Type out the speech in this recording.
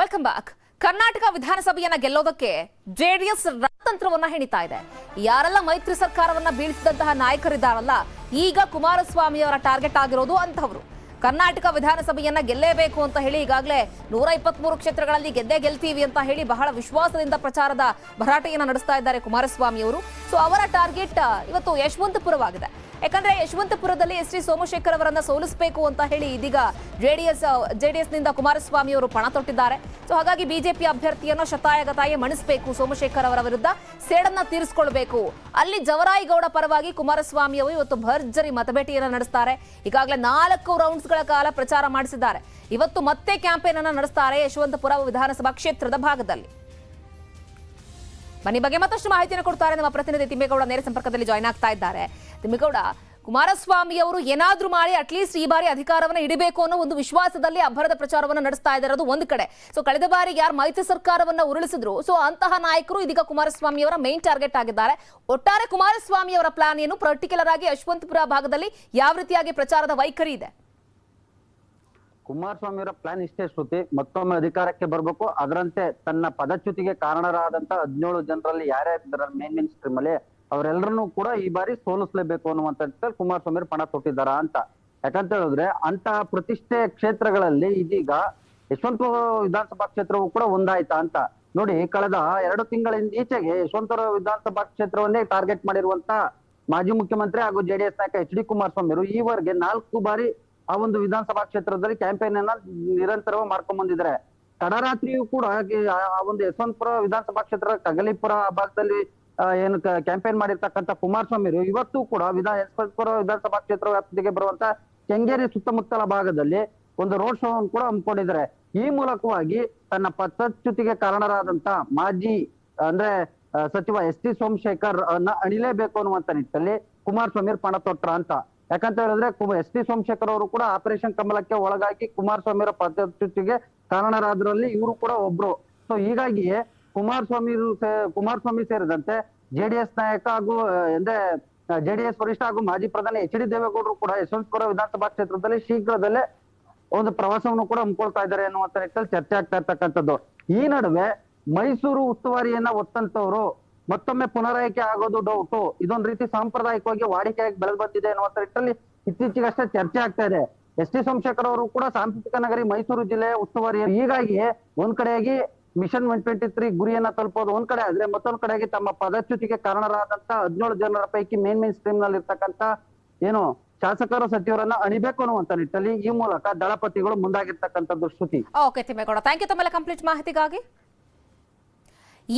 Welcome back. Karnataka ವಿಧಾನಸಭೆಯನ್ನ ಗೆಲ್ಲೋದಕ್ಕೆ JDS ರಣತಂತ್ರವನ್ನ ಹೆಣಿತಾ ಇದೆ. ಯಾರೆಲ್ಲ ಮೈತ್ರಿ ಸರ್ಕಾರವನ್ನ ಬೀಳಿಸಿದಂತಹ ನಾಯಕರಿದ್ದಾರಲ್ಲ, ಈಗ ಕುಮಾರಸ್ವಾಮಿ ಅವರ ಟಾರ್ಗೆಟ್ ಆಗಿರೋದು ಅಂತವರು. ಕರ್ನಾಟಕ ವಿಧಾನಸಭೆಯನ್ನ ಗೆಲ್ಲೇಬೇಕು ಅಂತ ಹೇಳಿ ಈಗಾಗಲೇ 123 ಕ್ಷೇತ್ರಗಳಲ್ಲಿ ಗೆದ್ದೇ ಗೆಲ್ತೀವಿ ಅಂತ ಹೇಳಿ ಬಹಳ ವಿಶ್ವಾಸದಿಂದ ಪ್ರಚಾರದ ಭರಾಟೆಯನ್ನ ನಡೆಸ್ತಾ ಇದ್ದಾರೆ ಕುಮಾರಸ್ವಾಮಿ ಅವರು. ಸೊ ಅವರ ಟಾರ್ಗೆಟ್ ಇವತ್ತು ಯಶವಂತಪುರವಾಗಿದೆ. ಯಾಕಂದ್ರೆ ಯಶವಂತಪುರದಲ್ಲಿ ಎಸ್ ಟಿ ಸೋಮಶೇಖರ್ ಅವರನ್ನ ಸೋಲಿಸಬೇಕು ಅಂತ ಹೇಳಿ ಇದೀಗ ಜೆಡಿಎಸ್ ನಿಂದ ಕುಮಾರಸ್ವಾಮಿ ಅವರು ಪಣ ತೊಟ್ಟಿದ್ದಾರೆ. ಸೊ ಹಾಗಾಗಿ ಬಿಜೆಪಿ ಅಭ್ಯರ್ಥಿಯನ್ನು ಶತಾಯಗತಾಯ ಮಣಿಸಬೇಕು, ಸೋಮಶೇಖರ್ ಅವರ ವಿರುದ್ಧ ಸೇಡನ್ನ ತೀರಿಸಿಕೊಳ್ಬೇಕು. ಅಲ್ಲಿ ಜವರಾಯಿಗೌಡ ಪರವಾಗಿ ಕುಮಾರಸ್ವಾಮಿ ಅವರು ಇವತ್ತು ಭರ್ಜರಿ ಮತಬೇಟೆಯನ್ನು ನಡೆಸ್ತಾರೆ. ಈಗಾಗಲೇ 4 ರೌಂಡ್ಸ್ಗಳ ಕಾಲ ಪ್ರಚಾರ ಮಾಡಿಸಿದ್ದಾರೆ. ಇವತ್ತು ಮತ್ತೆ ಕ್ಯಾಂಪೇನ್ ಅನ್ನು ನಡೆಸ್ತಾರೆ ಯಶವಂತಪುರ ವಿಧಾನಸಭಾ ಕ್ಷೇತ್ರದ ಭಾಗದಲ್ಲಿ. ಬನ್ನಿ ಬಗ್ಗೆ ಮತ್ತಷ್ಟು ಮಾಹಿತಿಯನ್ನು ಕೊಡ್ತಾರೆ ನಮ್ಮ ಪ್ರತಿನಿಧಿ ತಿಮ್ಮೇಗೌಡ ನೇರ ಸಂಪರ್ಕದಲ್ಲಿ ಜಾಯ್ನ್ ಆಗ್ತಾ ಇದ್ದಾರೆ. ತಿಮ್ಮೇಗೌಡ, ಕುಮಾರಸ್ವಾಮಿ ಅವರು ಏನಾದ್ರೂ ಮಾಡಿ ಅಟ್ಲೀಸ್ಟ್ ಈ ಬಾರಿ ಅಧಿಕಾರವನ್ನು ಹಿಡಿಬೇಕು ಅನ್ನೋ ಒಂದು ವಿಶ್ವಾಸದಲ್ಲಿ ಅಬ್ಬರದ ಪ್ರಚಾರವನ್ನು ನಡೆಸ್ತಾ ಇದ್ದಾರೆ. ಅದು ಒಂದು ಕಡೆ. ಸೊ ಕಳೆದ ಬಾರಿಗೆ ಯಾರು ಮೈತ್ರಿ ಸರ್ಕಾರವನ್ನ ಉರುಳಿಸಿದ್ರು, ಸೊ ಅಂತಹ ನಾಯಕರು ಇದೀಗ ಕುಮಾರಸ್ವಾಮಿ ಅವರ ಮೈನ್ ಟಾರ್ಗೆಟ್ ಆಗಿದ್ದಾರೆ. ಒಟ್ಟಾರೆ ಕುಮಾರಸ್ವಾಮಿ ಅವರ ಪ್ಲಾನ್ ಏನು, ಪರ್ಟಿಕ್ಯುಲರ್ ಆಗಿ ಯಶವಂತಪುರ ಭಾಗದಲ್ಲಿ ಯಾವ ರೀತಿಯಾಗಿ ಪ್ರಚಾರದ ವೈಖರಿ ಇದೆ? ಕುಮಾರಸ್ವಾಮಿ ಅವರ ಪ್ಲಾನ್ ಇಷ್ಟೇ ಶ್ರುತಿ, ಮತ್ತೊಮ್ಮೆ ಅಧಿಕಾರಕ್ಕೆ ಬರಬೇಕು. ಅದರಂತೆ ತನ್ನ ಪದಚ್ಯುತಿಗೆ ಕಾರಣರಾದಂತ 17 ಜನರಲ್ಲಿ ಯಾರ್ಯಾರಿದ್ದಾರೆ ಮೇನ್ ಸ್ಟ್ರೀಮ್ ಅಲ್ಲಿ ಅವರೆಲ್ಲರನ್ನೂ ಕೂಡ ಈ ಬಾರಿ ಸೋಲಿಸಲೇಬೇಕು ಅನ್ನುವಂತ ಕುಮಾರಸ್ವಾಮಿ ಅವರು ಪಣ ತೊಟ್ಟಿದ್ದಾರ ಅಂತ. ಯಾಕಂತ ಹೇಳಿದ್ರೆ ಅಂತಹ ಪ್ರತಿಷ್ಠೆ ಕ್ಷೇತ್ರಗಳಲ್ಲಿ ಇದೀಗ ಯಶವಂತಪುರ ವಿಧಾನಸಭಾ ಕ್ಷೇತ್ರವೂ ಕೂಡ ಒಂದಾಯ್ತಾ ಅಂತ ನೋಡಿ. ಕಳೆದ 2 ತಿಂಗಳಿಂದ ಈಚೆಗೆ ಯಶವಂತಪುರ ವಿಧಾನಸಭಾ ಕ್ಷೇತ್ರವನ್ನೇ ಟಾರ್ಗೆಟ್ ಮಾಡಿರುವಂತ ಮಾಜಿ ಮುಖ್ಯಮಂತ್ರಿ ಹಾಗೂ ಜೆಡಿಎಸ್ ನಾಯಕ ಎಚ್ ಡಿ ಕುಮಾರಸ್ವಾಮಿ ಅವರು ಈವರೆಗೆ 4 ಬಾರಿ ಆ ಒಂದು ವಿಧಾನಸಭಾ ಕ್ಷೇತ್ರದಲ್ಲಿ ಕ್ಯಾಂಪೇನ್ ಅನ್ನ ನಿರಂತರವಾಗಿ ಮಾಡ್ಕೊಂಡ್ ಬಂದಿದ್ದಾರೆ. ತಡರಾತ್ರಿಯೂ ಕೂಡ ಆ ಒಂದು ಯಶವಂತಪುರ ವಿಧಾನಸಭಾ ಕ್ಷೇತ್ರದ ಕಗಲಿಪುರ ಭಾಗದಲ್ಲಿ ಏನು ಕ್ಯಾಂಪೇನ್ ಮಾಡಿರ್ತಕ್ಕಂಥ ಕುಮಾರಸ್ವಾಮಿ ಅವರು ಇವತ್ತು ಕೂಡ ಯಶವಂತಪುರ ವಿಧಾನಸಭಾ ಕ್ಷೇತ್ರ ವ್ಯಾಪ್ತಿಗೆ ಬರುವಂತ ಕೆಂಗೇರಿ ಸುತ್ತಮುತ್ತಲ ಭಾಗದಲ್ಲಿ ಒಂದು ರೋಡ್ ಶೋ ಅನ್ನು ಕೂಡ ಹಮ್ಮಿಕೊಂಡಿದ್ದಾರೆ. ಈ ಮೂಲಕವಾಗಿ ತನ್ನ ಪದಚ್ಯುತಿಗೆ ಕಾರಣರಾದಂತ ಮಾಜಿ ಅಂದ್ರೆ ಸಚಿವ ಎಸ್ ಟಿ ಸೋಮಶೇಖರ್ ಅನ್ನ ಅಣಿಲೇಬೇಕು ಅನ್ನುವಂತ ನಿಟ್ಟಿನಲ್ಲಿ ಕುಮಾರಸ್ವಾಮಿ ಅವರು ಪಣ ತೊಟ್ರ ಅಂತ. ಯಾಕಂತ ಹೇಳಿದ್ರೆ ಎಸ್ ಟಿ ಸೋಮಶೇಖರ್ ಅವರು ಕೂಡ ಆಪರೇಷನ್ ಕಮಲಕ್ಕೆ ಒಳಗಾಗಿ ಕುಮಾರಸ್ವಾಮಿ ಅವರ ಪದಚ್ಯುತಿಗೆ ಕಾರಣರಾದ್ರಲ್ಲಿ ಇವರು ಕೂಡ ಒಬ್ರು. ಸೊ ಹೀಗಾಗಿಯೇ ಕುಮಾರಸ್ವಾಮಿ ಸೇರಿದಂತೆ ಜೆಡಿಎಸ್ ನಾಯಕ ಹಾಗೂ ಅಂದ್ರೆ ಜೆಡಿಎಸ್ ವರಿಷ್ಠ ಹಾಗೂ ಮಾಜಿ ಪ್ರಧಾನಿ ಎಚ್ ಡಿ ದೇವೇಗೌಡರು ಕೂಡ ಯಶವಂತಪುರ ವಿಧಾನಸಭಾ ಕ್ಷೇತ್ರದಲ್ಲಿ ಶೀಘ್ರದಲ್ಲೇ ಒಂದು ಪ್ರವಾಸವನ್ನು ಕೂಡ ಹಮ್ಮಿಕೊಳ್ತಾ ಇದ್ದಾರೆ ಅನ್ನುವಂತ ನಿಟ್ಟಿನಲ್ಲಿ ಚರ್ಚೆ ಆಗ್ತಾ ಇರ್ತಕ್ಕಂಥದ್ದು. ಈ ನಡುವೆ ಮೈಸೂರು ಉಸ್ತುವಾರಿಯನ್ನ ಒತ್ತಂತವ್ರು ಮತ್ತೊಮ್ಮೆ ಪುನರಾಯ್ಕೆ ಆಗೋದು ಡೌಟು. ಇದೊಂದು ರೀತಿ ಸಾಂಪ್ರದಾಯಿಕವಾಗಿ ವಾಡಿಕೆಯಾಗಿ ಬೆಳೆದು ಬಂದಿದೆ ಅನ್ನುವಂತ ನಿಟ್ಟಿನಲ್ಲಿ ಇತ್ತೀಚೆಗಷ್ಟೇ ಚರ್ಚೆ ಆಗ್ತಾ ಇದೆ. ಎಸ್ ಟಿ ಸೋಮಶೇಖರ್ ಅವರು ಕೂಡ ಸಾಂಸ್ಕೃತಿಕ ನಗರಿ ಮೈಸೂರು ಜಿಲ್ಲೆಯ ಉಸ್ತುವಾರಿ. ಹೀಗಾಗಿ ಒಂದ್ ಕಡೆಯಾಗಿ ಮಿಷನ್ 123 ಗುರಿಯನ್ನ ತಲುಪೋದು ಒಂದ್ ಕಡೆ ಆದ್ರೆ, ಮತ್ತೊಂದ್ ಕಡೆಗೆ ತಮ್ಮ ಪದಚ್ಯುತಿಗೆ ಕಾರಣರಾದಂತ 17 ಜನರ ಪೈಕಿ ಮೇನ್ ಸ್ಟ್ರೀಮ್ ನಲ್ಲಿ ಇರ್ತಕ್ಕಂಥ ಏನು ಶಾಸಕರು ಸಚಿವರನ್ನ ಅಣಿಬೇಕು ಅನ್ನುವಂತ ನಿಟ್ಟಿನಲ್ಲಿ ಈ ಮೂಲಕ ದಳಪತಿಗಳು ಮುಂದಾಗಿರ್ತಕ್ಕಂಥದ್ದು ಶ್ರುತಿ. ಓಕೆ ತಿಮ್ಮೇಗೌಡ, ಥ್ಯಾಂಕ್ ಯು ತಮ್ಮೆಲ್ಲ ಕಂಪ್ಲೀಟ್ ಮಾಹಿತಿಗಾಗಿ.